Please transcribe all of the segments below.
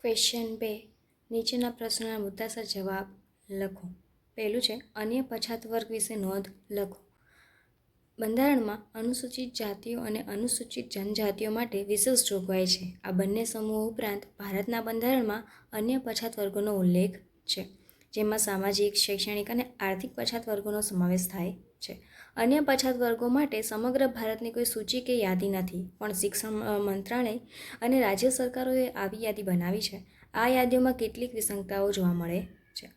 Question 2 નીચેના પ્રશ્નોના મુદ્દાસર જવાબ લખો. પહેલું છે અન્ય પછાત વર્ગ વિશે નોંધ લખો. બંધારણમાં અનુસૂચિત જાતિઓ અને અનુસૂચિત જનજાતિઓ માટે વિશેષ જોગવાઈ છે. આ બંને સમૂહો ઉપરાંત ભારતના બંધારણમાં અન્ય પછાત વર્ગોનો ઉલ્લેખ છે, જેમાં સામાજિક, શૈક્ષણિક અને આર્થિક પછાત વર્ગોનો સમાવેશ થાય છે. અન્ય પછાત વર્ગો માટે સમગ્ર ભારતની કોઈ સૂચિ કે યાદી નથી, પણ શિક્ષણ મંત્રાલય અને રાજ્ય સરકારોએ આવી યાદી બનાવી છે. આ યાદીઓમાં કેટલીક વિસંગતતાઓ જોવા મળે છે.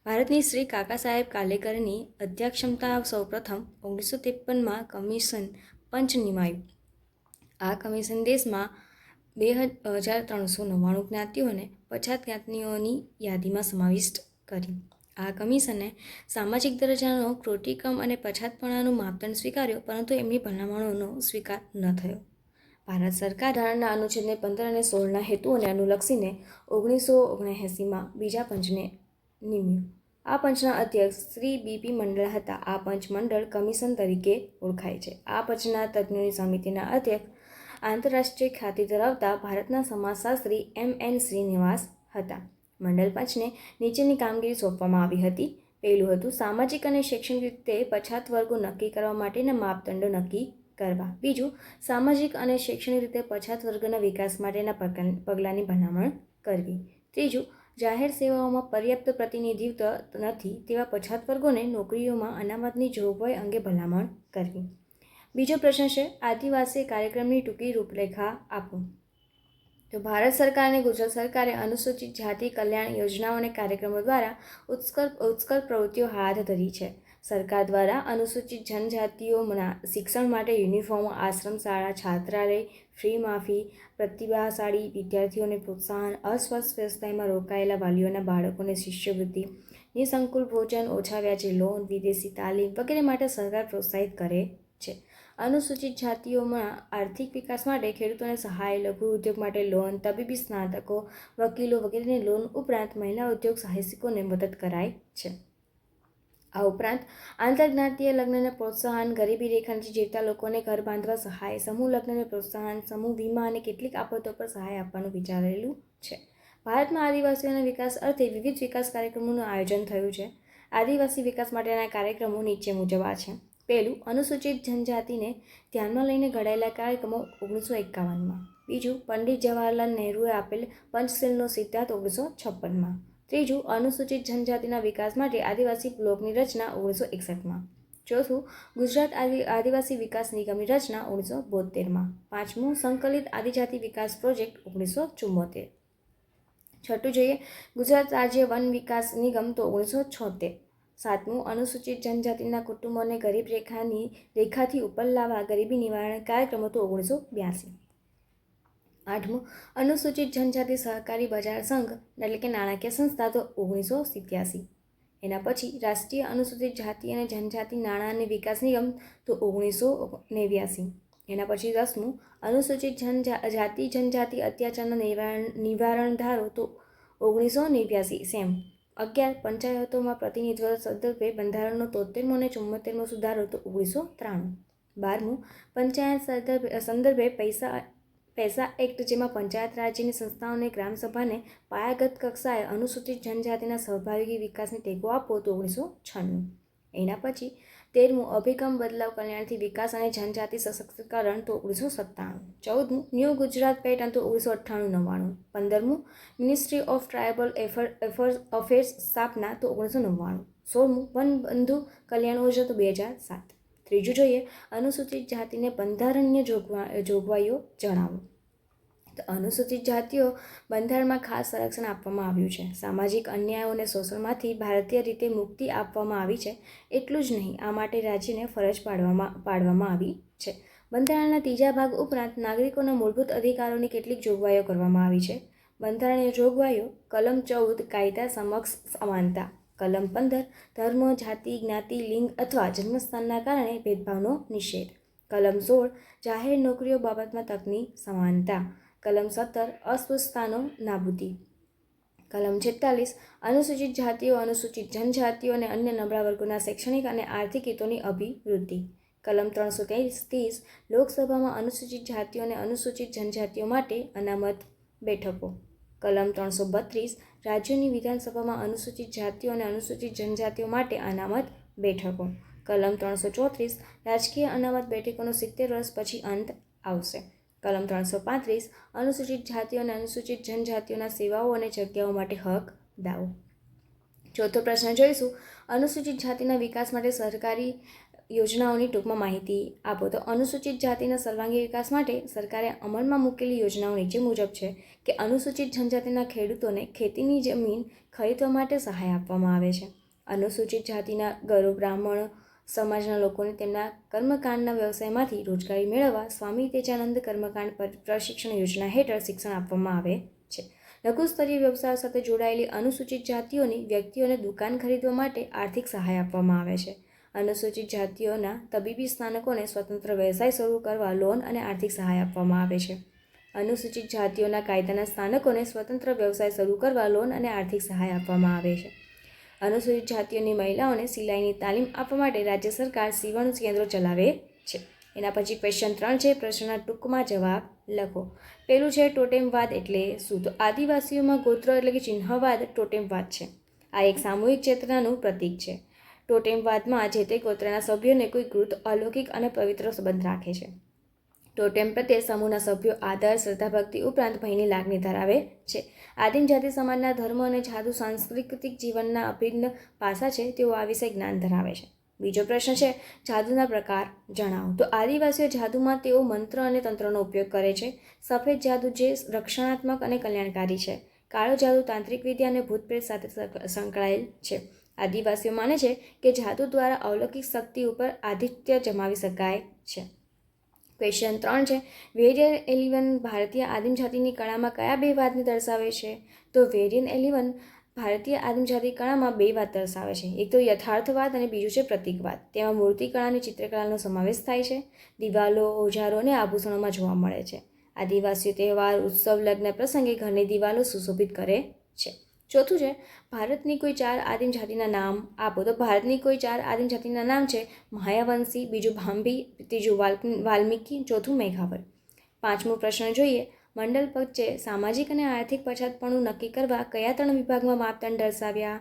ભારતની શ્રી કાકા સાહેબ કાલેકરની અધ્યક્ષતામાં સૌપ્રથમ 1953માં કમિશન પંચ નિમાયું. આ કમિશન દેશમાં 2399 જ્ઞાતિઓને પછાત જ્ઞાતિઓની યાદીમાં સમાવિષ્ટ કરી. આ કમિશને સામાજિક દરજ્જાનો ક્રોટિક્રમ અને પછાતપણાનું માપદંડ સ્વીકાર્યો, પરંતુ એમની ભલામણોનો સ્વીકાર ન થયો. ભારત સરકાર ધારાના અનુચ્છેદ 15 અને 16ના હેતુઓને અનુલક્ષીને 1979માં બીજા પંચને નિમ્યું. આ પંચના અધ્યક્ષ શ્રી બી.પી. મંડળ હતા. આ પંચ મંડળ કમિશન તરીકે ઓળખાય છે. આ પંચના તજ્ઞોની સમિતિના અધ્યક્ષ આંતરરાષ્ટ્રીય ખ્યાતિ ધરાવતા ભારતના સમાજશાસ્ત્રી M.N. શ્રીનિવાસ હતા. મંડળ પંચને નીચેની કામગીરી સોંપવામાં આવી હતી. પહેલું હતું સામાજિક અને શૈક્ષણિક રીતે પછાત વર્ગો નક્કી કરવા માટેના માપદંડો નક્કી કરવા. બીજું, સામાજિક અને શૈક્ષણિક રીતે પછાત વર્ગના વિકાસ માટેના પગલાંની ભલામણ કરવી. ત્રીજું, જાહેર સેવાઓમાં પર્યાપ્ત પ્રતિનિધિત્વ નથી તેવા પછાત વર્ગોને નોકરીઓમાં અનામતની જોગવાઈ અંગે ભલામણ કરવી. બીજો પ્રશ્ન છે આદિવાસી કાર્યક્રમની ટૂંકી રૂપરેખા આપો. તો ભારત સરકાર અને ગુજરાત સરકારે અનુસૂચિત જાતિ કલ્યાણ યોજનાઓ અને કાર્યક્રમો દ્વારા ઉત્કૃષ્ટ પ્રવૃત્તિઓ હાથ ધરી છે. સરકાર દ્વારા અનુસૂચિત જનજાતિઓના શિક્ષણ માટે યુનિફોર્મ, આશ્રમ શાળા, છાત્રાલય, ફી માફી, પ્રતિભાશાળી વિદ્યાર્થીઓને પ્રોત્સાહન, અસ્વસ્થ વ્યવસાયમાં રોકાયેલા વાલીઓના બાળકોને શિષ્યવૃત્તિ, નિઃશંકુલ ભોજન, ઓછા વ્યાજે લોન, વિદેશી તાલીમ વગેરે માટે સરકાર પ્રોત્સાહિત કરે છે. અનુસૂચિત જાતિઓમાં આર્થિક વિકાસ માટે ખેડૂતોને સહાય, લઘુ ઉદ્યોગ માટે લોન, તબીબી સ્નાતકો, વકીલો વગેરેને લોન ઉપરાંત મહિલા ઉદ્યોગ સાહસિકોને મદદ કરાય છે. આ ઉપરાંત આંતરજ્ઞાતીય લગ્નને પ્રોત્સાહન, ગરીબી રેખા નીચે જીવતા લોકોને ઘર બાંધવા સહાય, સમૂહ લગ્નને પ્રોત્સાહન, સમૂહ વીમા અને કેટલીક આફતો પર સહાય આપવાનું વિચારેલું છે. ભારતમાં આદિવાસીઓના વિકાસ અર્થે વિવિધ વિકાસ કાર્યક્રમોનું આયોજન થયું છે. આદિવાસી વિકાસ માટેના કાર્યક્રમો નીચે મુજબ છે. પહેલું, અનુસૂચિત જનજાતિને ધ્યાનમાં લઈને ઘડાયેલા કાર્યક્રમો 1951માં. બીજું, પંડિત જવાહરલાલ નહેરુએ આપેલ પંચશીલનો સિદ્ધાંત 1956માં. ત્રીજું, અનુસૂચિત જનજાતિના વિકાસ માટે આદિવાસી બ્લોકની રચના 1961માં. ચોથું, ગુજરાત આદિવાસી વિકાસ નિગમની રચના 1972માં. પાંચમું, સંકલિત આદિજાતિ વિકાસ પ્રોજેક્ટ 1974. છઠ્ઠું જોઈએ ગુજરાત રાજ્ય વન વિકાસ નિગમ તો 1976. સાતમું, અનુસૂચિત જનજાતિના કુટુંબોને ગરીબ રેખાથી ઉપર લાવવા ગરીબી નિવારણ કાર્યક્રમો તો 1982. આઠમું, અનુસૂચિત જનજાતિ સહકારી બજાર સંઘ એટલે કે નાણાકીય સંસ્થા તો 1987. એના પછી રાષ્ટ્રીય અનુસૂચિત જાતિ અને જનજાતિ નાણાં અને વિકાસ નિગમ તો 1989. એના પછી 10મું, અનુસૂચિત જાતિ જનજાતિ અત્યાચારના નિવારણ ધારો તો 1989 સેમ. 11, પંચાયતોમાં પ્રતિનિધિત્વ સંદર્ભે બંધારણનો 73મો અને 74મો સુધારો તો 1993. 12મું, પંચાયત સંદર્ભે પૈસા એક્ટ, જેમાં પંચાયત રાજ્યની સંસ્થાઓને ગ્રામસભાને પાયાગત કક્ષાએ અનુસૂચિત જનજાતિના સહભાગી વિકાસને ટેકો આપવો તો 1996. એના પછી 13મું, અભિગમ બદલાવ કલ્યાણથી વિકાસ અને જનજાતિ સશક્તિકરણ તો 1997. 14મું, ન્યૂ ગુજરાત પેટર્ન તો 1998-99. 15મું, મિનિસ્ટ્રી ઓફ ટ્રાયબલ અફેર્સ સ્થાપના તો 1999. 16મું, વનબંધુ કલ્યાણ યોજના તો 2007. ત્રીજું જોઈએ અનુસૂચિત જાતિને બંધારણીય જોગવાઈઓ જણાવો. તો અનુસૂચિત જાતિઓ બંધારણમાં ખાસ સંરક્ષણ આપવામાં આવ્યું છે. સામાજિક અન્યાયો અને શોષણમાંથી ભારતીય રીતે મુક્તિ આપવામાં આવી છે. એટલું જ નહીં, આ માટે રાજ્યને ફરજ પાડવામાં આવી છે. બંધારણના ત્રીજા ભાગ ઉપરાંત નાગરિકોના મૂળભૂત અધિકારોની કેટલીક જોગવાઈઓ કરવામાં આવી છે. બંધારણીય જોગવાઈઓ: કલમ 14 કાયદા સમક્ષ સમાનતા, કલમ 15 ધર્મ, જાતિ, જ્ઞાતિ, લિંગ અથવા જન્મસ્થાનના કારણે ભેદભાવનો નિષેધ, કલમ 16 જાહેર નોકરીઓ બાબતમાં તકની સમાનતા, કલમ 17 અસ્પૃશ્યતાનો નાબૂદી, કલમ 46 અનુસૂચિત જાતિઓ, અનુસૂચિત જનજાતિઓ અને અન્ય નબળા વર્ગોના શૈક્ષણિક અને આર્થિક હિતોની અભિવૃદ્ધિ, કલમ 330 લોકસભામાં અનુસૂચિત જાતિઓ અને અનુસૂચિત જનજાતિઓ માટે અનામત બેઠકો. કલમ 332 રાજ્યોની વિધાનસભામાં અનુસૂચિત જાતિઓ અને અનુસૂચિત જનજાતિઓ માટે અનામત બેઠકો. કલમ 334 રાજકીય અનામત બેઠકોનો 70 વર્ષ પછી અંત આવશે. કલમ 335 અનુસૂચિત જાતિઓ અને અનુસૂચિત જનજાતિઓના સેવાઓ અને જગ્યાઓ માટે હક દાવો. ચોથો પ્રશ્ન જોઈશું, અનુસૂચિત જાતિના વિકાસ માટે સરકારી યોજનાઓની ટૂંકમાં માહિતી આપો. તો અનુસૂચિત જાતિના સર્વાંગી વિકાસ માટે સરકારે અમલમાં મૂકેલી યોજનાઓ નીચે મુજબ છે કે અનુસૂચિત જનજાતિના ખેડૂતોને ખેતીની જમીન ખરીદવા માટે સહાય આપવામાં આવે છે. અનુસૂચિત જાતિના ગરીબ બ્રાહ્મણ સમાજના લોકોને તેમના કર્મકાંડના વ્યવસાયમાંથી રોજગારી મેળવવા સ્વામી તેજાનંદ કર્મકાંડ પ્રશિક્ષણ યોજના હેઠળ શિક્ષણ આપવામાં આવે છે. લઘુસ્તરીય વ્યવસાય સાથે જોડાયેલી અનુસૂચિત જાતિઓની વ્યક્તિઓને દુકાન ખરીદવા માટે આર્થિક સહાય આપવામાં આવે છે. અનુસૂચિત જાતિઓના તબીબી સ્નાતકોને સ્વતંત્ર વ્યવસાય શરૂ કરવા લોન અને આર્થિક સહાય આપવામાં આવે છે. અનુસૂચિત જાતિઓના કાયદાના સ્નાતકોને સ્વતંત્ર વ્યવસાય શરૂ કરવા લોન અને આર્થિક સહાય આપવામાં આવે છે. અનુસૂચિત જાતિઓની મહિલાઓને સિલાઈની તાલીમ આપવા માટે રાજ્ય સરકાર સીવણ કેન્દ્રો ચલાવે છે. એના પછી ક્વેશ્ચન 3 છે, પ્રશ્નના ટૂંકમાં જવાબ લખો. પેલું છે ટોટેમવાદ એટલે શું? તો આદિવાસીઓમાં ગોત્ર એટલે કે ચિહ્નવાદ ટોટેમવાદ છે. આ એક સામૂહિક ચેતનાનું પ્રતીક છે. ટોટેમવાદમાં જે તે ગોત્રના સભ્યોને કોઈ કૃત, અલૌકિક અને પવિત્ર સંબંધ રાખે છે. ટોટેમ પ્રત્યે સમૂહના સભ્યો આદર, શ્રદ્ધા, ભક્તિ ઉપરાંત ભયની લાગણી ધરાવે છે. આદિમ જાતિ સમાજના ધર્મ અને જાદુ સાંસ્કૃતિક જીવનના અભિન્ન પાસા છે. તેઓ આ વિશે જ્ઞાન ધરાવે છે. બીજો પ્રશ્ન છે, જાદુના પ્રકાર જણાવો. તો આદિવાસીઓ જાદુમાં તેઓ મંત્ર અને તંત્રનો ઉપયોગ કરે છે. સફેદ જાદુ જે રક્ષણાત્મક અને કલ્યાણકારી છે. કાળો જાદુ તાંત્રિક વિદ્યા અને ભૂતપ્રેત સાથે સંકળાયેલ છે. આદિવાસીઓ માને છે કે જાદુ દ્વારા અલૌકિક શક્તિ ઉપર આધિપત્ય જમાવી શકાય છે. ક્વેશ્ચન 3 છે, વેરિયન એલિવન ભારતીય આદિમ જાતિની કળામાં કયા બે વાતને દર્શાવે છે? તો વેરિયન એલિવન ભારતીય આદિમ જાતિ કળામાં બે વાત દર્શાવે છે. એક તો યથાર્થવાદ અને બીજું છે પ્રતીકવાદ. તેમાં મૂર્તિકળા અને ચિત્રકળાનો સમાવેશ થાય છે. દિવાલો, ઓજારો અને આભૂષણોમાં જોવા મળે છે. આદિવાસીઓ તહેવાર, ઉત્સવ, લગ્ન પ્રસંગે ઘરની દિવાલો સુશોભિત કરે છે. ચોથું છે, ભારતની કોઈ 4 આદિમ જાતિના નામ આપો. તો ભારતની કોઈ 4 આદિમ જાતિના નામ છે માયાવંશી, બીજું ભાંભી, ત્રીજું વાલ્મીકી, ચોથું મેઘાવર. પાંચમો પ્રશ્ન જોઈએ, મંડલ વચ્ચે સામાજિક અને આર્થિક પછાતપણું નક્કી કરવા કયા 3 વિભાગમાં માપદંડ દર્શાવ્યા?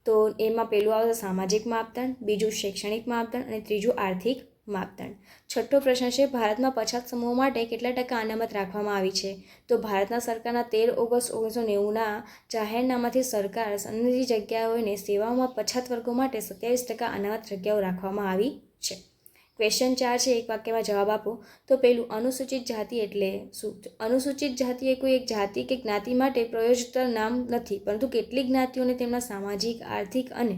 તો એમાં પહેલું આવશે સામાજિક માપદંડ, બીજું શૈક્ષણિક માપદંડ અને ત્રીજું આર્થિક માપદંડ. છઠ્ઠો પ્રશ્ન છે, ભારતમાં પછાત સમૂહો માટે કેટલા ટકા અનામત રાખવામાં આવી છે? તો ભારતના સરકારના 13 ઓગસ્ટ 1990ના જાહેરનામાથી સરકાર સનદી જગ્યાઓને સેવાઓમાં પછાત વર્ગો માટે 27% અનામત જગ્યાઓ રાખવામાં આવી છે. ક્વેશ્ચન 4 છે, એક વાક્યમાં જવાબ આપો. તો પહેલું, અનુસૂચિત જાતિ એટલે શું? અનુસૂચિત જાતિ એ કોઈ એક જાતિ કે જ્ઞાતિ માટે પ્રયોજિત નામ નથી, પરંતુ કેટલીક જ્ઞાતિઓને તેમના સામાજિક, આર્થિક અને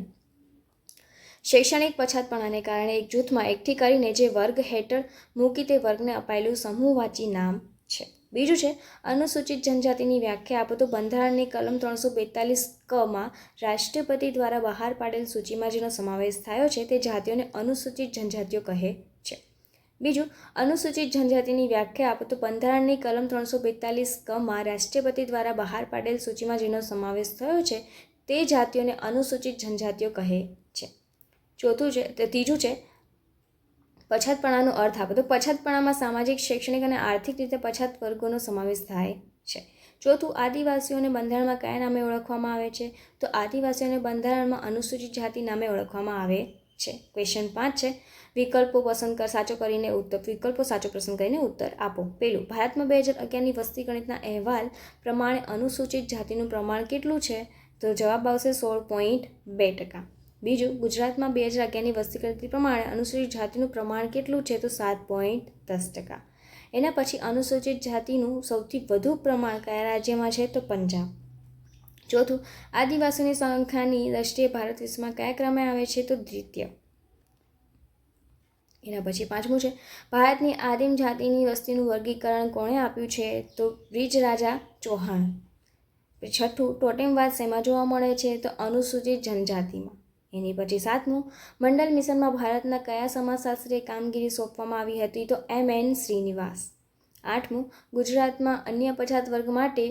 શૈક્ષણિક પછાતપણાને કારણે એક જૂથમાં એકઠી કરીને જે વર્ગ હેઠળ મૂકી તે વર્ગને અપાયેલું સમૂહવાચી નામ છે. બીજું છે, અનુસૂચિત જનજાતિની વ્યાખ્યા આપો. તો બંધારણની કલમ 342 રાષ્ટ્રપતિ દ્વારા બહાર પાડેલ સૂચિમાં જેનો સમાવેશ થયો છે તે જાતિઓને અનુસૂચિત જનજાતિઓ કહે છે. બીજું, અનુસૂચિત જનજાતિની વ્યાખ્યા આપો. તો બંધારણની કલમ 342 રાષ્ટ્રપતિ દ્વારા બહાર પાડેલ સૂચિમાં જેનો સમાવેશ થયો છે તે જાતિઓને અનુસૂચિત જનજાતિઓ કહે છે. ત્રીજું છે, પછાતપણાનો અર્થ આપો. તો પછાતપણામાં સામાજિક, શૈક્ષણિક અને આર્થિક રીતે પછાત વર્ગોનો સમાવેશ થાય છે. ચોથું, આદિવાસીઓને બંધારણમાં કયા નામે ઓળખવામાં આવે છે? તો આદિવાસીઓને બંધારણમાં અનુસૂચિત જાતિ નામે ઓળખવામાં આવે છે. ક્વેશ્ચન 5 છે, વિકલ્પો સાચો પસંદ કરીને ઉત્તર આપો. પહેલું, ભારતમાં 2011ની વસ્તી ગણિતના અહેવાલ પ્રમાણે અનુસૂચિત જાતિનું પ્રમાણ કેટલું છે? તો જવાબ આવશે 16.2%. બીજું, ગુજરાતમાં 2011ની વસ્તી ગણતરી પ્રમાણે અનુસૂચિત જાતિનું પ્રમાણ કેટલું છે? તો 7.10%. એના પછી અનુસૂચિત જાતિનું સૌથી વધુ પ્રમાણ કયા રાજ્યમાં છે? તો પંજાબ. ચોથું, આદિવાસીઓની સંખ્યાની દ્રષ્ટિએ ભારત વિશ્વમાં કયા ક્રમે આવે છે? તો દ્વિતીય. એના પછી પાંચમું છે, ભારતની આદિમ જાતિની વસ્તીનું વર્ગીકરણ કોણે આપ્યું છે? તો બ્રિજરાજા ચૌહાણ. છઠ્ઠું, ટોટેમવાદ શેમાં જોવા મળે છે? તો અનુસૂચિત જનજાતિમાં. એની પછી સાતમું, મંડલ મિશનમાં ભારતના કયા સમાજશાસ્ત્રીય કામગીરી સોંપવામાં આવી હતી? તો MN શ્રીનિવાસ. આઠમું, ગુજરાતમાં અન્ય પછાત વર્ગ માટે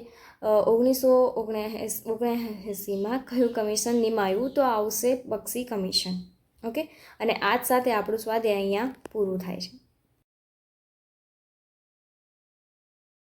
1979માં કયું કમિશન નિમાયું? તો આવશે બક્ષી કમિશન. ઓકે, અને આજ સાથે આપણું સ્વાધ્યાય અહીંયા પૂરું થાય છે.